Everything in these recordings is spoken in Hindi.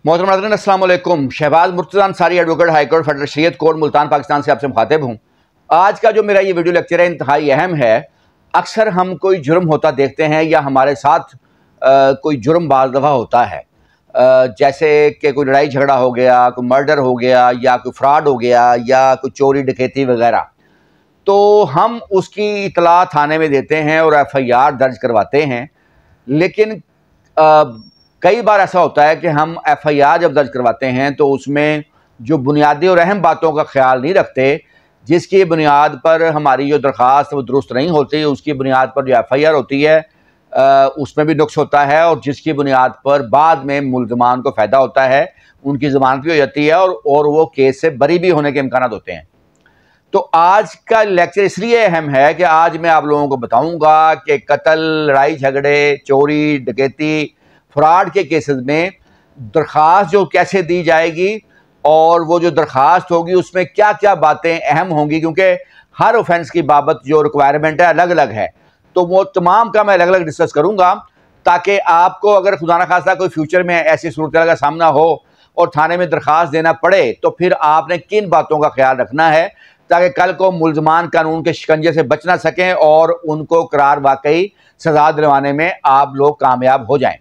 मोहतरम नाज़रीन अस्सलाम वालेकुम। Shahbaz Murtaza Ansari advocate high court federal Shariat court Multan Pakistan से आपसे मुखातिब हूँ। आज का जो मेरा ये वीडियो लेक्चर है इंतहाई अहम है। अक्सर हम कोई जुर्म होता देखते हैं या हमारे साथ कोई जुर्म बाज़ दफ़ा होता है, जैसे कि कोई लड़ाई झगड़ा हो गया, कोई मर्डर हो गया या कोई फ्रॉड हो गया या कोई चोरी डकैती वगैरह। तो हम उसकी इतला थाने में देते हैं और FIR दर्ज करवाते हैं। लेकिन कई बार ऐसा होता है कि हम FIR जब दर्ज करवाते हैं तो उसमें जो बुनियादी और अहम बातों का ख्याल नहीं रखते, जिसकी बुनियाद पर हमारी जो दरख्वास्त वो दुरुस्त नहीं होती, उसकी बुनियाद पर जो FIR होती है उसमें भी नुक्स होता है, और जिसकी बुनियाद पर बाद में मुल्ज़मान को फ़ायदा होता है, उनकी ज़मानत भी हो जाती है और वो केस से बरी भी होने के इम्कानात होते हैं। तो आज का लेक्चर इसलिए अहम है कि आज मैं आप लोगों को बताऊंगा कि कत्ल, लड़ाई झगड़े, चोरी डकैती, फ्रॉड के केसेस में दरख्वास्त जो कैसे दी जाएगी और वो जो दरख्वास्त होगी उसमें क्या क्या बातें अहम होंगी, क्योंकि हर ऑफेंस की बाबत जो रिक्वायरमेंट है अलग अलग है। तो वो तमाम का मैं अलग अलग डिस्कस करूंगा ताकि आपको अगर खुदा न खास्ता कोई फ्यूचर में ऐसी सूरत का सामना हो और थाने में दरख्वास्त देना पड़े तो फिर आपने किन बातों का ख्याल रखना है ताकि कल को मुल्ज़मान कानून के शिकंजे से बच ना सकें और उनको करार वाकई सजा दिलवाने में आप लोग कामयाब हो जाएं।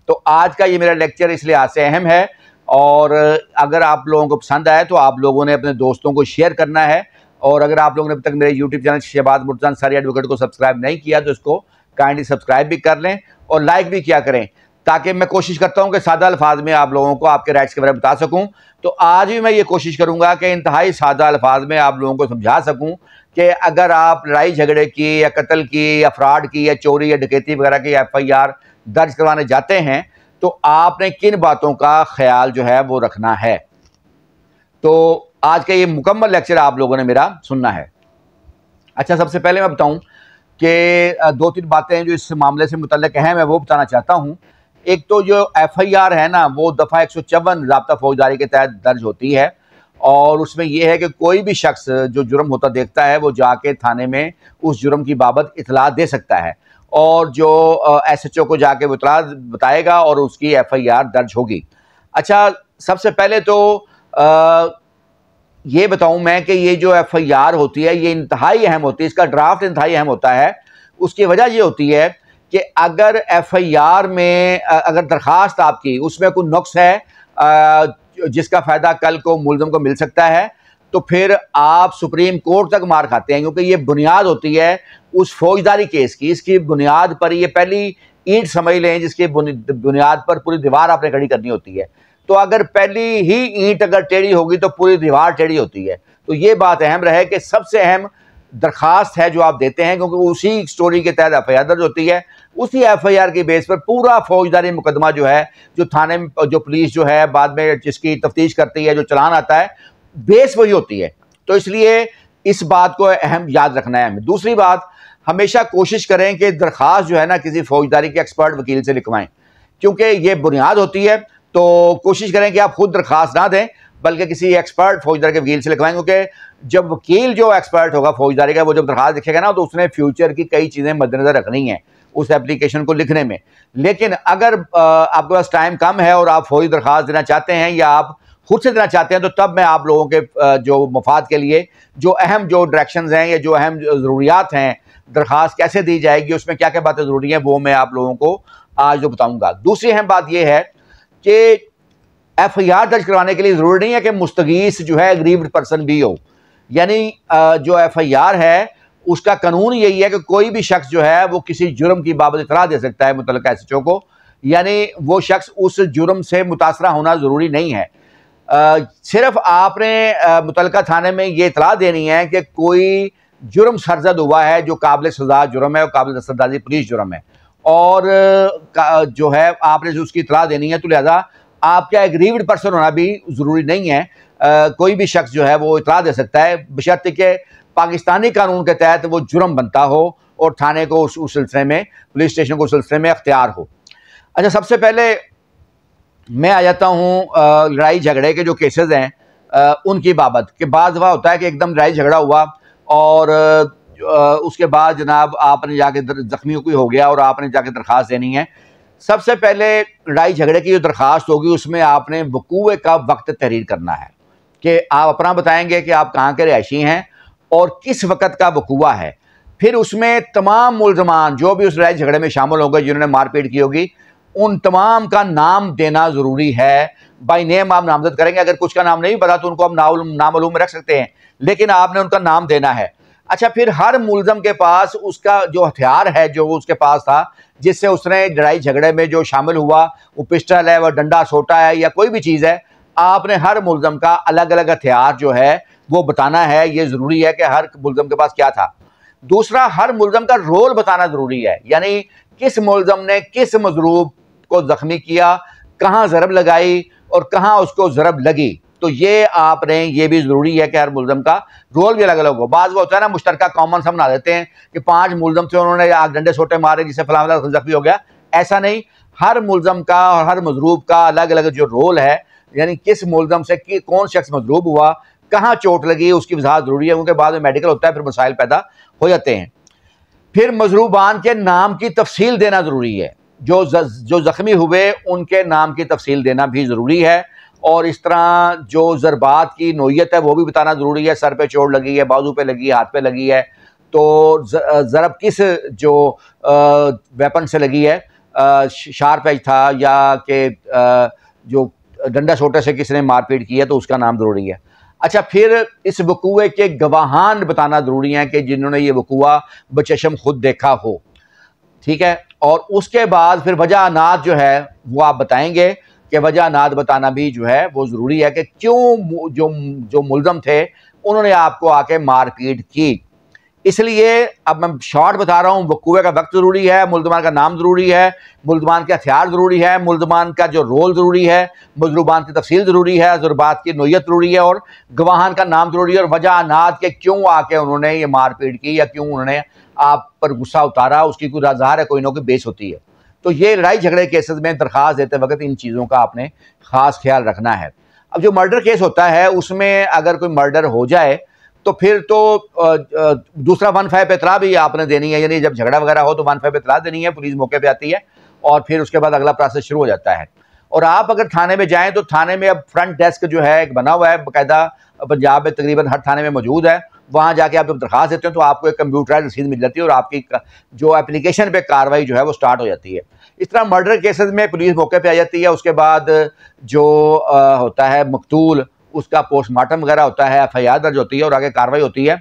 तो आज का ये मेरा लेक्चर इस लिहाज से अहम है, और अगर आप लोगों को पसंद आए तो आप लोगों ने अपने दोस्तों को शेयर करना है। और अगर आप लोगों ने अब तक मेरे YouTube channel Shahbaz Murtaza Ansari advocate को सब्सक्राइब नहीं किया तो इसको काइंडली सब्सक्राइब भी कर लें और लाइक भी किया करें, ताकि मैं कोशिश करता हूं कि सादा अल्फाज में आप लोगों को आपके राइट्स के बारे में बता सकूं। तो आज भी मैं ये कोशिश करूंगा कि इंतहाई सादा अल्फाज में आप लोगों को समझा सकूं कि अगर आप लड़ाई झगड़े की या कत्ल की या फ्रॉड की या चोरी या डकैती वगैरह की FIR दर्ज करवाने जाते हैं तो आपने किन बातों का ख्याल जो है वो रखना है। तो आज का ये मुकम्मल लेक्चर आप लोगों ने मेरा सुनना है। अच्छा, सबसे पहले मैं बताऊं कि दो तीन बातें जो इस मामले से मुतल्लिक अहम है वो बताना चाहता हूं। एक तो जो FIR है ना, वो दफ़ा 154 ज़ाब्ता फौजदारी के तहत दर्ज होती है, और उसमें यह है कि कोई भी शख्स जो जुर्म होता देखता है वो जाके थाने में उस जुर्म की बाबत इतला दे सकता है, और जो SHO को जाके वो इतला बताएगा और उसकी FIR दर्ज होगी। अच्छा, सबसे पहले तो ये बताऊं मैं कि ये जो FIR होती है ये इंतहाई अहम होती है, इसका ड्राफ्ट इंतहाई अहम होता है। उसकी वजह ये होती है कि अगर FIR में अगर दरख्वास्त आपकी उसमें कोई नुक्स है जिसका फ़ायदा कल को मुल्ज़िम को मिल सकता है, तो फिर आप सुप्रीम कोर्ट तक मार खाते हैं, क्योंकि ये बुनियाद होती है उस फौजदारी केस की। इसकी बुनियाद पर ये पहली ईंट समझ लें जिसकी बुनियाद पर पूरी दीवार आपने खड़ी करनी होती है। तो अगर पहली ही ईंट अगर टेढ़ी होगी तो पूरी दीवार टेढ़ी होती है। तो ये बात अहम रहे कि सबसे अहम दरख्वास्त है जो आप देते हैं, क्योंकि उसी स्टोरी के तहत FIR दर्ज होती है। उसी FIR के बेस पर पूरा फौजदारी मुकदमा जो है, जो थाने में जो पुलिस जो है बाद में जिसकी तफ्तीश करती है, जो चलान आता है, बेस वही होती है। तो इसलिए इस बात को अहम याद रखना है हमें। दूसरी बात, हमेशा कोशिश करें कि दरख्वास्त जो है ना किसी फौजदारी के एक्सपर्ट वकील से लिखवाएं, क्योंकि ये बुनियाद होती है। तो कोशिश करें कि आप खुद दरख्वास्त ना दें बल्कि किसी एक्सपर्ट फौजदारी के वकील से लिखवाएं, क्योंकि जब वकील जो एक्सपर्ट होगा फौजदारी का वो जब दरख्वास्त लिखेगा ना तो उसने फ्यूचर की कई चीज़ें मद्देनजर रखनी है उस एप्लीकेशन को लिखने में। लेकिन अगर आपके पास टाइम कम है और आप फौरी दरख्वास्त देना चाहते हैं या आप खुद से देना चाहते हैं, तो तब मैं आप लोगों के जो मफाद के लिए जो अहम जो डायरेक्शंस हैं या जो अहम ज़रूरियात हैं, दरख्वास्त कैसे दी जाएगी, उसमें क्या क्या बातें ज़रूरी हैं, वो मैं आप लोगों को आज जो बताऊँगा। दूसरी अहम बात यह है कि FIR दर्ज करवाने के लिए ज़रूरी नहीं है कि मुस्तगीस जो है एग्रीव्ड पर्सन भी हो। यानी जो FIR है उसका कानून यही है कि कोई भी शख्स जो है वो किसी जुर्म की बाबत इतला दे सकता है मुतल्लिका SHO को, यानी वो शख्स उस जुर्म से मुतासरा होना ज़रूरी नहीं है। सिर्फ आपने मुतल्लिका थाने में ये इतला देनी है कि कोई जुर्म सरजद हुआ है जो काबिल सज़ा जुर्म है और काबिल दस्तरअंदाज़ी पुलिस जुर्म है, और जो है आपने जो उसकी इतला देनी है, तो लिहाजा आपका एग्रीव्ड पर्सन होना भी ज़रूरी नहीं है। कोई भी शख्स जो है वो इतला दे सकता है बशर्ते कि पाकिस्तानी कानून के तहत वो जुर्म बनता हो और थाने को उस सिलसिले में, पुलिस स्टेशन को उस सिलसिले में अख्तियार हो। अच्छा, सबसे पहले मैं आ जाता हूँ लड़ाई झगड़े के जो केसेस हैं उनकी बाबत। कि बाज़ दफ़ा होता है कि एकदम लड़ाई झगड़ा हुआ और उसके बाद जनाब आपने जाके ज़ख्मी कोई हो गया और आपने जाके दरख्वास्त देनी है, सबसे पहले लड़ाई झगड़े की जो दरख्वास्त होगी उसमें आपने वकूए का वक्त तहरीर करना है कि आप अपना बताएंगे कि आप कहाँ के रिहायशी हैं और किस वक़्त का वकूआ है। फिर उसमें तमाम मुल्ज़मान जो भी उस लड़ाई झगड़े में शामिल होंगे, जिन्होंने मारपीट की होगी, उन तमाम का नाम देना ज़रूरी है। बाय नेम आप नामजद करेंगे। अगर कुछ का नाम नहीं पता तो उनको आप नामालूम में रख सकते हैं, लेकिन आपने उनका नाम देना है। अच्छा, फिर हर मुल्ज़म के पास उसका जो हथियार है जो उसके पास था, जिससे उसने लड़ाई झगड़े में जो शामिल हुआ, वो पिस्टल है, वह डंडा सोटा है या कोई भी चीज़ है, आपने हर मुल्ज़म का अलग अलग हथियार जो है वो बताना है। ये ज़रूरी है कि हर मुल्ज़म के पास क्या था। दूसरा, हर मुल्ज़म का रोल बताना ज़रूरी है, यानी किस मुल्ज़म ने किस मजरूब को ज़ख्मी किया, कहाँ ज़रब लगाई और कहाँ उसको ज़रब लगी। तो ये आपने, ये भी ज़रूरी है कि हर मुल्ज़म का रोल भी अलग अलग हो। बाज़ वो होता है ना, मुश्तरका कॉमन सब बना देते हैं कि 5 मुल्ज़म थे, उन्होंने आग डंडे सोटे मारे जिससे फलाना ज़ख्मी हो गया। ऐसा नहीं, हर मुल्ज़म का और हर मजरूब का अलग अलग जो रोल है, यानी किस मुल्ज़म से कौन शख्स मजरूब हुआ, कहाँ चोट लगी, उसकी वजाहत ज़रूरी है। उनके बाद में मेडिकल होता है, फिर मसाइल पैदा हो जाते हैं। फिर मजरूबान के नाम की तफसील देना ज़रूरी है। जो ज़ख्मी हुए उनके नाम की तफसील देना भी ज़रूरी है। और इस तरह जो ज़रबात की नोयत है वो भी बताना ज़रूरी है। सर पे चोट लगी है, बाजू पे लगी है, हाथ पे लगी है, तो ज़रब किस जो वेपन से लगी है, शार्प एज था या कि जो डंडा सोटे से किसने मारपीट की है, तो उसका नाम ज़रूरी है। अच्छा, फिर इस वकूए के गवाहान बताना ज़रूरी है कि जिन्होंने ये वकूआ बचशम खुद देखा हो, ठीक है। और उसके बाद फिर वजह जो है वो आप बताएंगे कि वजह बताना भी जो है वो ज़रूरी है कि क्यों जो मुल्ज़म थे उन्होंने आपको आके मारपीट की। इसलिए अब मैं शॉर्ट बता रहा हूँ, वकूए का वक्त ज़रूरी है, मुल्ज़मान का नाम ज़रूरी है, मुल्ज़मान के हथियार ज़रूरी है, मुल्ज़मान का जो रोल ज़रूरी है, मजरूबान की तफसील ज़रूरी है, ज़ुरबात की नोयत ज़रूरी है, और गवाहान का नाम ज़रूरी है, और वजह के क्यों आके उन्होंने ये मारपीट की या क्यों उन्होंने आप पर गुस्सा उतारा, उसकी कोई ज़ाहिर है कोई ना कोई बेस होती है। तो ये लड़ाई झगड़े केसेस में दरख्वास्त देते वक्त इन चीज़ों का आपने ख़ास ख्याल रखना है। अब जो मर्डर केस होता है उसमें अगर कोई मर्डर हो जाए तो फिर तो दूसरा 1-5 पे इतला भी आपने देनी है, यानी जब झगड़ा वगैरह हो तो 1-5 पे इतला देनी है, पुलिस मौके पे आती है और फिर उसके बाद अगला प्रोसेस शुरू हो जाता है। और आप अगर थाने में जाएं तो थाने में अब फ्रंट डेस्क जो है एक बना हुआ है बाकायदा, पंजाब में तकरीबन हर थाने में मौजूद है। वहाँ जाके आप जब दरख्वास्त देते हैं तो आपको एक कंप्यूटराइज रसीद मिल जाती है और आपकी जो एप्लीकेशन पे कार्रवाई जो है वो स्टार्ट हो जाती है। इस तरह मर्डर केसेस में पुलिस मौके पे आ जाती है। उसके बाद जो होता है मकतूल, उसका पोस्टमार्टम वगैरह होता है, FIR दर्ज होती है और आगे कार्रवाई होती है।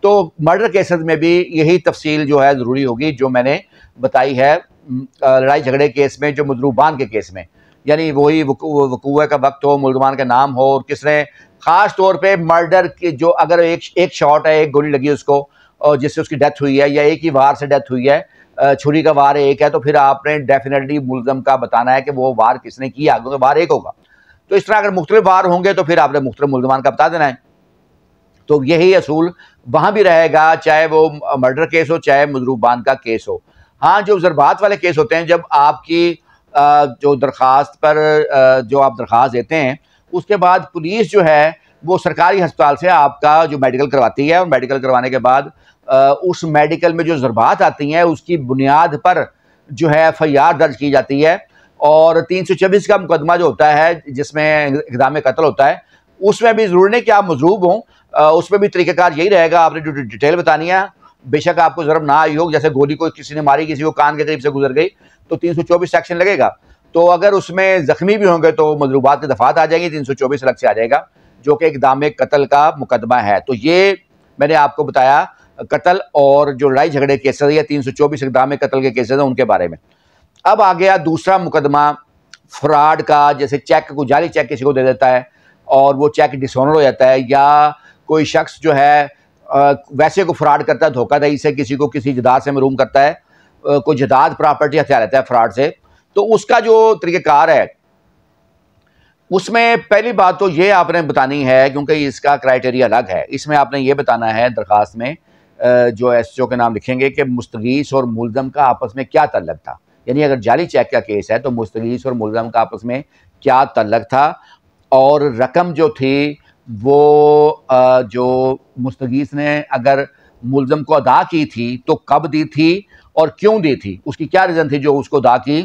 तो मर्डर केसेस में भी यही तफसील जो है ज़रूरी होगी जो मैंने बताई है लड़ाई झगड़े केस में, जो मजरूबान के केस में, यानी वही वकूए का वक्त हो, मुल्ज़मान का नाम हो, और किसने ख़ास तौर पे मर्डर की जो अगर एक शॉट है, एक गोली लगी उसको और जिससे उसकी डेथ हुई है, या एक ही वार से डेथ हुई है, छुरी का वार एक है, तो फिर आपने डेफिनेटली मुल्ज़म का बताना है कि वो वार किसने किया, क्योंकि वार एक होगा। तो इस तरह अगर मुख्तलिफ वार होंगे तो फिर आपने मुख्तलिफ मुल्ज़मान का बता देना है। तो यही असूल वहाँ भी रहेगा, चाहे वो मर्डर केस हो चाहे मजरूबान का केस हो। हाँ, जो ज़रबात वाले केस होते हैं, जब आपकी जो दरख्वास्त पर जो आप दरख्वास्त देते हैं उसके बाद पुलिस जो है वो सरकारी अस्पताल से आपका जो मेडिकल करवाती है, और मेडिकल करवाने के बाद उस मेडिकल में जो ज़रबात आती हैं उसकी बुनियाद पर जो है FIR दर्ज की जाती है। और 324 का मुकदमा जो होता है जिसमें इक़दाम कत्ल होता है, उसमें भी ज़रूरी नहीं कि आप मजरूब हों, उसमें भी तरीक़ाकार यही रहेगा, आपने जो डिटेल बतानी है। बेशक आपको ज़रब ना आई हो, जैसे गोली कोई किसी ने मारी, किसी को कान के करीब से गुजर गई, तो 324 सेक्शन लगेगा। तो अगर उसमें ज़ख्मी भी होंगे तो मजरूबात की दफ़ात आ जाएंगी, 324 अलग से आ जाएगा, जो कि इक़दाम कत्ल का मुकदमा है। तो ये मैंने आपको बताया कत्ल और जो लड़ाई झगड़े केसेस या 324 इक़दाम कत्ल के केसेस हैं उनके बारे में। अब आ गया दूसरा मुकदमा फ्रॉड का, जैसे चेक को, जाली चेक किसी को दे देता है और वो चेक डिसऑनर हो जाता है, या कोई शख्स जो है वैसे को फ्रॉड करता है, धोखाधड़ी से किसी को किसी जदाद से महरूम करता है, कोई जदाद प्रॉपर्टी हथिया लेता है फ्रॉड से, तो उसका जो तरीक़ेकार है उसमें पहली बात तो ये आपने बतानी है, क्योंकि इसका क्राइटेरिया अलग है। इसमें आपने ये बताना है दरख्वास्त में, जो SHO के नाम लिखेंगे कि मुस्तगीस और मुल्ज़म का आपस में क्या तल्लक था, यानी अगर जाली चेक का केस है तो मुस्तगीस और मुल्ज़म का आपस में क्या तल्लक था, और रकम जो थी वो जो मुस्तगीस ने अगर मुल्ज़म को अदा की थी तो कब दी थी और क्यों दी थी, उसकी क्या रीज़न थी जो उसको अदा की,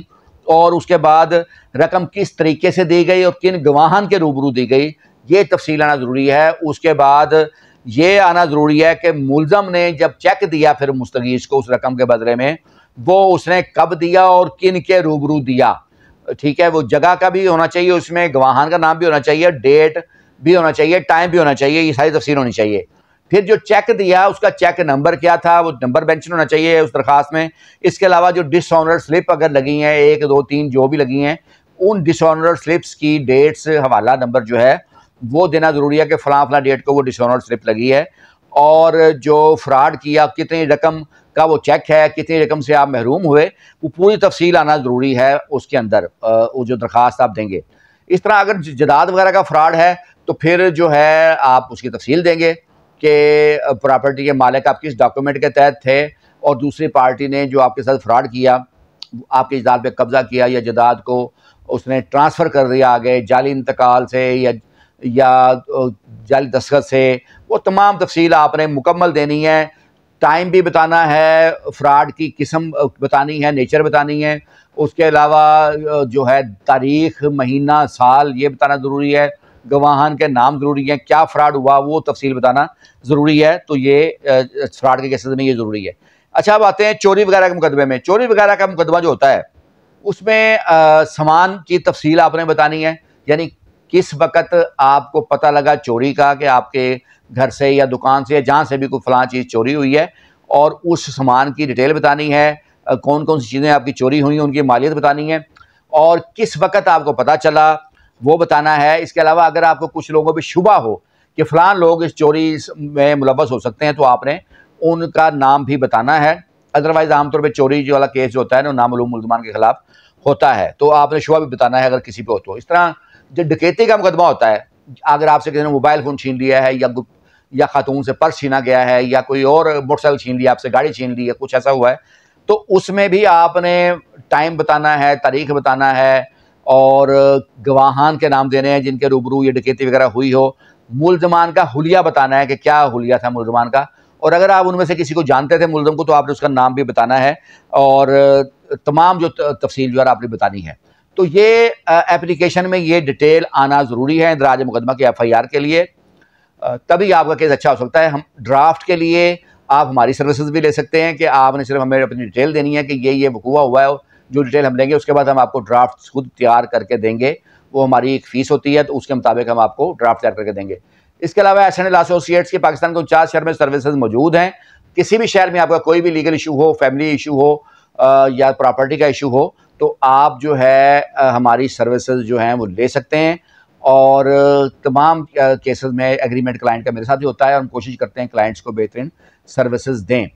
और उसके बाद रकम किस तरीके से दी गई और किन गवाहान के रूबरू दी गई, ये तफसील आना ज़रूरी है। उसके बाद ये आना ज़रूरी है कि मुलज़म ने जब चेक दिया फिर मुस्तगीस को उस रकम के बदले में, वो उसने कब दिया और किन के रूबरू दिया, ठीक है। वो जगह का भी होना चाहिए, उसमें गवाहान का नाम भी होना चाहिए, डेट भी होना चाहिए, टाइम भी होना चाहिए, ये सारी तफसील होनी चाहिए। फिर जो चेक दिया उसका चेक नंबर क्या था, वो नंबर मेंशन होना चाहिए उस दरखास्त में। इसके अलावा जो डिसऑनर स्लिप अगर लगी हैं, 1 2 3 जो भी लगी हैं, उन डिसऑनर स्लिप्स की डेट्स, हवाला नंबर जो है वो देना ज़रूरी है कि फ़लाँ फ़लाँ डेट को वो डिसऑनर स्लिप लगी है। और जो फ्रॉड किया, कितनी रकम का वो चेक है, कितनी रकम से आप महरूम हुए, वो पूरी तफसील आना ज़रूरी है उसके अंदर, वो जो दरखास्त आप देंगे। इस तरह अगर जदाद वगैरह का फ्रॉड है तो फिर जो है आप उसकी तफसील देंगे कि प्रॉपर्टी के मालिक आप किस डॉक्यूमेंट के तहत थे और दूसरी पार्टी ने जो आपके साथ फ्रॉड किया, आपकी जदाद पे कब्जा किया या जदाद को उसने ट्रांसफ़र कर दिया आगे जाली इंतकाल से या जाली दस्तखत से, वो तमाम तफसील आपने मुकम्मल देनी है। टाइम भी बताना है, फ्रॉड की किस्म बतानी है, नेचर बतानी है। उसके अलावा जो है तारीख़, महीना, साल ये बताना ज़रूरी है। गवाहान के नाम ज़रूरी हैं, क्या फ़्रॉड हुआ वो तफसील बताना ज़रूरी है। तो ये फ़्रॉड के केसेस में ये ज़रूरी है। अच्छा, अब आते हैं चोरी वगैरह के मुकदमे में। चोरी वगैरह का मुकदमा जो होता है उसमें सामान की तफसील आपने बतानी है, यानी किस वक़्त आपको पता लगा चोरी का कि आपके घर से या दुकान से या जहाँ से भी कोई फ़लाँ चीज़ चोरी हुई है, और उस सामान की डिटेल बतानी है, कौन कौन सी चीज़ें आपकी चोरी हुई हैं उनकी मालियत बतानी है, और किस वक़्त आपको पता चला वो बताना है। इसके अलावा अगर आपको कुछ लोगों पे शुबा हो कि फ़लाँ लोग इस चोरी में मुलव्वस हो सकते हैं तो आपने उनका नाम भी बताना है। अदरवाइज़ आमतौर पे चोरी जो वाला केस जो होता है ना, नामालूम मुल्ज़मान के खिलाफ होता है, तो आपने शुबा भी बताना है अगर किसी पे हो तो। इस तरह जो डकैती का मुकदमा होता है, अगर आपसे किसी ने मोबाइल फ़ोन छीन लिया है या खातून से पर्स छीना गया है या कोई और मोटरसाइकिल छीन लिया, आपसे गाड़ी छीन ली है, कुछ ऐसा हुआ है, तो उसमें भी आपने टाइम बताना है, तारीख़ बताना है और गवाहान के नाम देने हैं जिनके रूबरू ये डकैती वगैरह हुई हो। मुल्ज़मान का हुलिया बताना है कि क्या हुलिया था मुल्ज़मान का, और अगर आप उनमें से किसी को जानते थे मुल्ज़म को तो आपने उसका नाम भी बताना है और तमाम जो तफसील जो है आपने बतानी है। तो ये एप्लीकेशन में ये डिटेल आना ज़रूरी है इंदराज मुकदमा की FIR के लिए, तभी आपका केस अच्छा हो सकता है। हम ड्राफ्ट के लिए आप हमारी सर्विसेज भी ले सकते हैं कि आपने सिर्फ हमें अपनी डिटेल देनी है कि ये वकूआ हुआ है, जो डिटेल हम लेंगे उसके बाद हम आपको ड्राफ्ट खुद तैयार करके देंगे। वो हमारी एक फ़ीस होती है, तो उसके मुताबिक हम आपको ड्राफ्ट तैयार करके देंगे। इसके अलावा SNL एसोसिएट्स के पाकिस्तान के 49 शहर में सर्विसेज मौजूद हैं। किसी भी शहर में आपका कोई भी लीगल इशू हो, फैमिली इशू हो या प्रॉपर्टी का इशू हो, तो आप जो है हमारी सर्विसेज जो हैं वो ले सकते हैं। और तमाम केसेस में एग्रीमेंट क्लाइंट का मेरे साथ ही होता है और हम कोशिश करते हैं क्लाइंट्स को बेहतरीन सर्विसेज दें।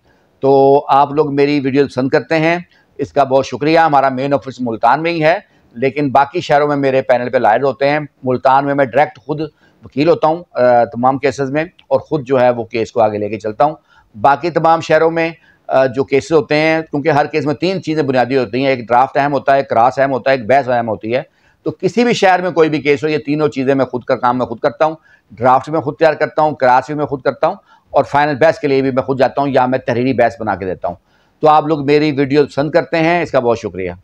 तो आप लोग मेरी वीडियो पसंद करते हैं, इसका बहुत शुक्रिया। हमारा मेन ऑफिस मुल्तान में ही है, लेकिन बाकी शहरों में मेरे पैनल पे लायद होते हैं। मुल्तान में मैं डायरेक्ट खुद वकील होता हूँ तमाम केसेस में, और ख़ुद जो है वो केस को आगे लेके चलता हूँ। बाकी तमाम शहरों में जो केसेस होते हैं, क्योंकि हर केस में 3 चीज़ें बुनियादी होती हैं, एक ड्राफ्ट अहम होता है, क्रॉस अहम होता है, एक बहस अहम होती है। तो किसी भी शहर में कोई भी केस हो, ये तीनों चीज़ें मैं खुद का काम मैं खुद करता हूँ। ड्राफ्ट में खुद तैयार करता हूँ, क्रॉस भी मैं खुद करता हूँ, और फाइनल बहस के लिए भी मैं खुद जाता हूँ या मैं तहरीरी बहस बना के देता हूँ। तो आप लोग मेरी वीडियो पसंद करते हैं, इसका बहुत शुक्रिया।